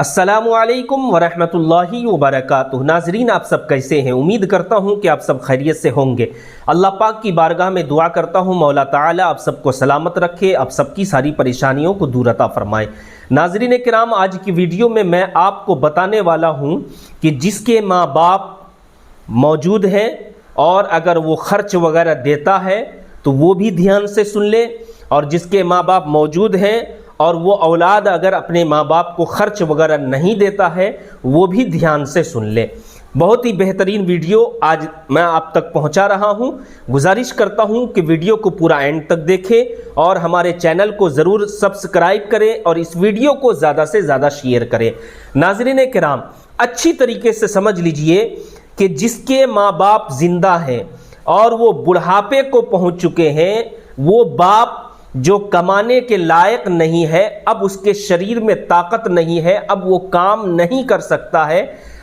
अस्सलामु अलैकुम वरहमतुल्लाहि वबरकातुहू। नाजरीन, आप सब कैसे हैं? उम्मीद करता हूँ कि आप सब खैरियत से होंगे। अल्लाह पाक की बारगाह में दुआ करता हूँ मौला ताला आप सबको सलामत रखे, आप सबकी सारी परेशानियों को दूर अता फरमाए। नाजरीन किराम, आज की वीडियो में मैं आपको बताने वाला हूँ कि जिसके माँ बाप मौजूद हैं और अगर वो खर्च वगैरह देता है तो वो भी ध्यान से सुन ले, और जिसके माँ बाप मौजूद हैं और वो औलाद अगर अपने माँ बाप को खर्च वगैरह नहीं देता है वो भी ध्यान से सुन ले। बहुत ही बेहतरीन वीडियो आज मैं आप तक पहुंचा रहा हूं। गुजारिश करता हूं कि वीडियो को पूरा एंड तक देखें और हमारे चैनल को ज़रूर सब्सक्राइब करें और इस वीडियो को ज़्यादा से ज़्यादा शेयर करें। नाज़रीन किराम, अच्छी तरीके से समझ लीजिए कि जिसके माँ बाप ज़िंदा हैं और वो बुढ़ापे को पहुँच चुके हैं, वो बाप जो कमाने के लायक नहीं है, अब उसके शरीर में ताकत नहीं है, अब वो काम नहीं कर सकता है,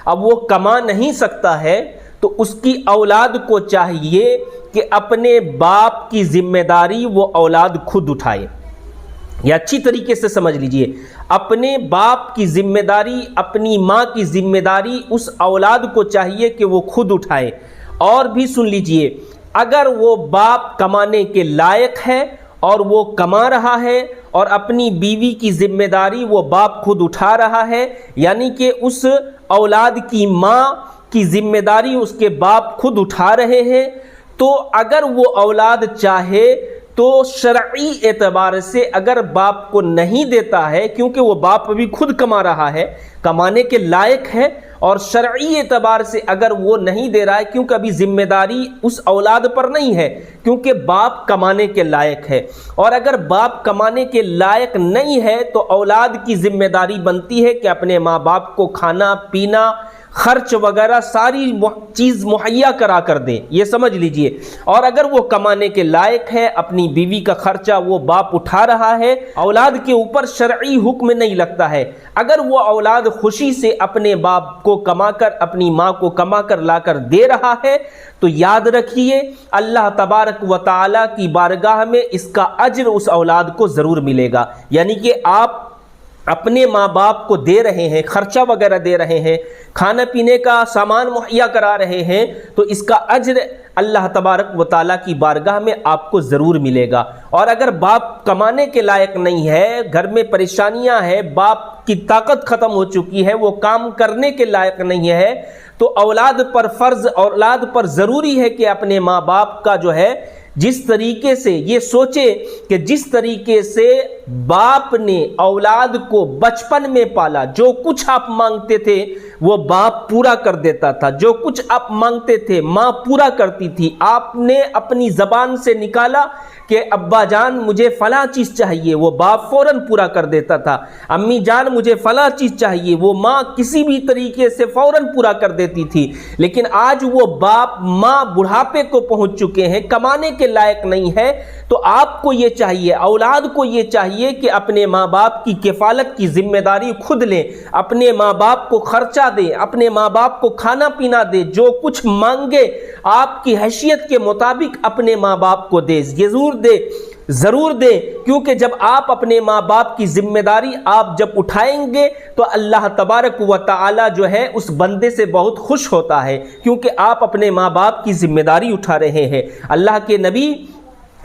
अब वो कमा नहीं सकता है, तो उसकी औलाद को चाहिए कि अपने बाप की जिम्मेदारी वो औलाद खुद उठाए। ये अच्छी तरीके से समझ लीजिए, अपने बाप की जिम्मेदारी, अपनी माँ की जिम्मेदारी उस औलाद को चाहिए कि वो खुद उठाए। और भी सुन लीजिए, अगर वो बाप कमाने के लायक है और वो कमा रहा है और अपनी बीवी की जिम्मेदारी वो बाप खुद उठा रहा है, यानी कि उस औलाद की माँ की जिम्मेदारी उसके बाप खुद उठा रहे हैं, तो अगर वो औलाद चाहे तो शरई एतबार से अगर बाप को नहीं देता है, क्योंकि वो बाप अभी खुद कमा रहा है, कमाने के लायक है, और शरई एतबार से अगर वो नहीं दे रहा है क्योंकि अभी जिम्मेदारी उस औलाद पर नहीं है, क्योंकि बाप कमाने के लायक है, और अगर बाप कमाने के लायक नहीं है तो औलाद की जिम्मेदारी बनती है कि अपने माँ बाप को खाना पीना खर्च वगैरह सारी चीज़ मुहैया करा कर दे, ये समझ लीजिए। और अगर वो कमाने के लायक है, अपनी बीवी का खर्चा वो बाप उठा रहा है, औलाद के ऊपर शरई हुक्म नहीं लगता है, अगर वो औलाद खुशी से अपने बाप को कमाकर अपनी माँ को कमाकर लाकर दे रहा है, तो याद रखिए अल्लाह तबारक व तआला की बारगाह में इसका अज्र उस औलाद को ज़रूर मिलेगा। यानी कि आप अपने माँ बाप को दे रहे हैं, खर्चा वगैरह दे रहे हैं, खाने पीने का सामान मुहैया करा रहे हैं, तो इसका अज्र अल्लाह तबारक व ताला की बारगाह में आपको ज़रूर मिलेगा। और अगर बाप कमाने के लायक नहीं है, घर में परेशानियां हैं, बाप की ताकत ख़त्म हो चुकी है, वो काम करने के लायक नहीं है, तो औलाद पर फ़र्ज़, औलाद पर ज़रूरी है कि अपने माँ बाप का जो है जिस तरीके से ये सोचे कि जिस तरीके से बाप ने औलाद को बचपन में पाला, जो कुछ आप मांगते थे वो बाप पूरा कर देता था, जो कुछ आप मांगते थे माँ पूरा करती थी। आपने अपनी ज़बान से निकाला कि अब्बा जान मुझे फ़लाँ चीज़ चाहिए, वो बाप फ़ौरन पूरा कर देता था। अम्मी जान मुझे फ़लाँ चीज़ चाहिए, वो माँ किसी भी तरीके से फ़ौरन पूरा कर देती थी। लेकिन आज वो बाप माँ बुढ़ापे को पहुँच चुके हैं, कमाने के लायक नहीं है, तो आपको ये चाहिए, औलाद को ये चाहिए कि अपने माँ बाप की किफ़ालत की जिम्मेदारी खुद लें, अपने माँ बाप को खर्चा दें, अपने माँ बाप को खाना पीना दे, जो कुछ मांगे आपकी हैसियत के मुताबिक अपने माँ बाप को दे, ज़रूर दे, क्योंकि जब आप अपने माँ बाप की जिम्मेदारी आप जब उठाएंगे तो अल्लाह तबारक व तआला जो है उस बंदे से बहुत खुश होता है, क्योंकि आप अपने माँ बाप की जिम्मेदारी उठा रहे हैं। अल्लाह के नबी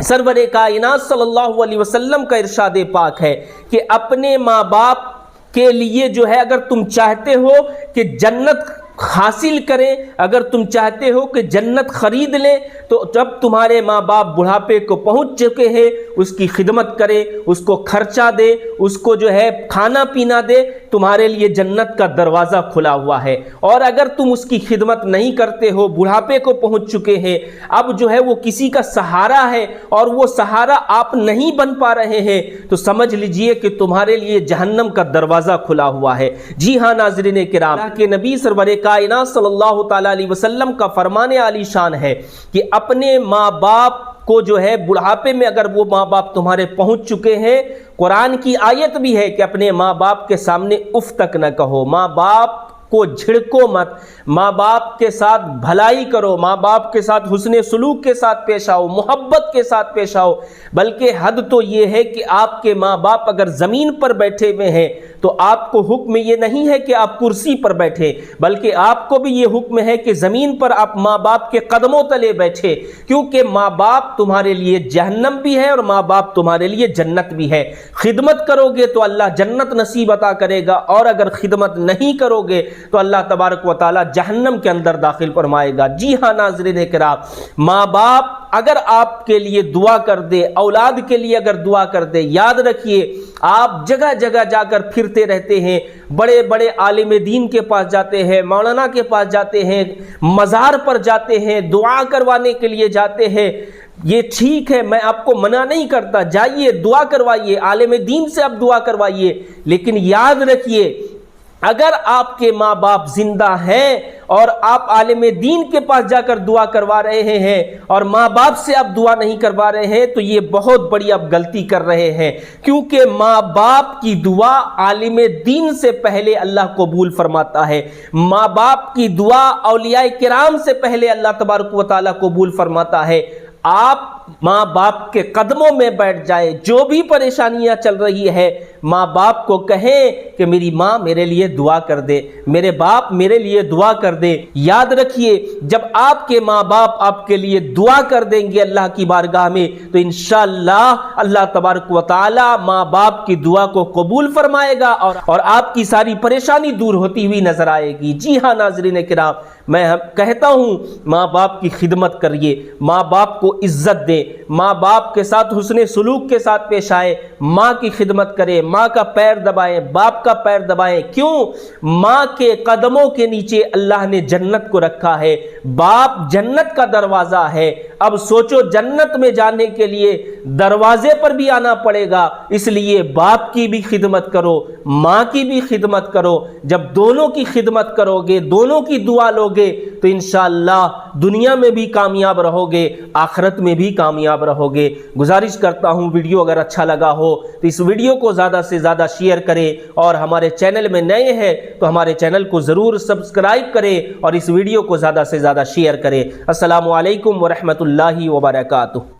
सरवरे कायनात सल्लल्लाहु अलैहि वसल्लम का इरशाद पाक है कि अपने माँ बाप के लिए जो है, अगर तुम चाहते हो कि जन्नत हासिल करें, अगर तुम चाहते हो कि जन्नत खरीद लें, तो जब तुम्हारे माँ बाप बुढ़ापे को पहुंच चुके हैं उसकी खिदमत करें, उसको खर्चा दे, उसको जो है खाना पीना दे, तुम्हारे लिए जन्नत का दरवाज़ा खुला हुआ है। और अगर तुम उसकी खिदमत नहीं करते हो, बुढ़ापे को पहुंच चुके हैं, अब जो है वो किसी का सहारा है और वो सहारा आप नहीं बन पा रहे हैं, तो समझ लीजिए कि तुम्हारे लिए जहन्नम का दरवाज़ा खुला हुआ है। जी हाँ नाज़रीन किराम, अल्लाह के नबी सरवरे कायनात सल्लल्लाहु ताला अलैहि वसल्लम का फरमाने आली शान है कि अपने माँ बाप को जो है बुढ़ापे में अगर वो माँ बाप तुम्हारे पहुंच चुके हैं, कुरान की आयत भी है कि अपने माँ बाप के सामने उफ तक न कहो, माँ बाप को झिड़को मत, माँ बाप के साथ भलाई करो, माँ बाप के साथ हुस्ने सुलूक के साथ पेश आओ, मोहब्बत के साथ पेश आओ। बल्कि हद तो ये है कि आपके माँ बाप अगर ज़मीन पर बैठे हुए हैं तो आपको हुक्म ये नहीं है कि आप कुर्सी पर बैठे, बल्कि आपको भी ये हुक्म है कि ज़मीन पर आप माँ बाप के कदमों तले बैठे, क्योंकि माँ बाप तुम्हारे लिए जहन्नम भी है और माँ बाप तुम्हारे लिए जन्नत भी है। खिदमत करोगे तो अल्लाह जन्नत नसीब अता करेगा, और अगर खिदमत नहीं करोगे तो अल्लाह तबारक व तआला जहन्नम के अंदर दाखिल फरमाएगा। जी हाँ नाज़रीन किराम, माँ बाप अगर आपके लिए दुआ कर दे, औलाद के लिए अगर दुआ कर दे, याद रखिए आप जगह जगह जाकर फिरते रहते हैं, बड़े बड़े आलिम दीन के पास जाते हैं, मौलाना के पास जाते हैं, मज़ार पर जाते हैं, दुआ करवाने के लिए जाते हैं। ये ठीक है, मैं आपको मना नहीं करता, जाइए दुआ करवाइए, आलिम दीन से आप दुआ करवाइए, लेकिन याद रखिए अगर आपके माँ बाप जिंदा हैं और आप आलिम दीन के पास जाकर दुआ करवा रहे हैं और माँ बाप से आप दुआ नहीं करवा रहे हैं तो ये बहुत बड़ी आप गलती कर रहे हैं, क्योंकि माँ बाप की दुआ आलिम दीन से पहले अल्लाह कबूल फरमाता है। माँ बाप की दुआ औलिया किराम से पहले अल्लाह तबारक व तआला कबूल फरमाता है। आप माँ बाप के कदमों में बैठ जाए, जो भी परेशानियां चल रही है माँ बाप को कहें कि मेरी माँ मेरे लिए दुआ कर दे, मेरे बाप मेरे लिए दुआ कर दे। याद रखिए जब आपके माँ बाप आपके लिए दुआ कर देंगे अल्लाह की बारगाह में तो इंशाअल्लाह अल्लाह तबारक व तआला माँ बाप की दुआ को कबूल फरमाएगा और आपकी सारी परेशानी दूर होती हुई नजर आएगी। जी हाँ नाज़रीन किराम, मैं कहता हूँ माँ बाप की खिदमत करिए, माँ बाप को इज्जत दे, माँ बाप के साथ हुस्ने सुलूक के साथ पेश आए, माँ की खिदमत करें, माँ का पैर दबाएं, बाप का पैर दबाएं। क्यों? माँ के कदमों के नीचे अल्लाह ने जन्नत को रखा है, बाप जन्नत का दरवाज़ा है। अब सोचो जन्नत में जाने के लिए दरवाजे पर भी आना पड़ेगा, इसलिए बाप की भी खिदमत करो, माँ की भी खिदमत करो। जब दोनों की खिदमत करोगे, दोनों की दुआ लोगे तो इंशाअल्लाह दुनिया में भी कामयाब रहोगे, आखिरत में भी कामयाब रहोगे। गुजारिश करता हूँ वीडियो अगर अच्छा लगा हो तो इस वीडियो को ज़्यादा से ज़्यादा शेयर करें, और हमारे चैनल में नए हैं तो हमारे चैनल को ज़रूर सब्सक्राइब करें और इस वीडियो को ज़्यादा से ज़्यादा शेयर करें। अस्सलामु अलैकुम व रहमतुल्लाहि व बरकातुहू।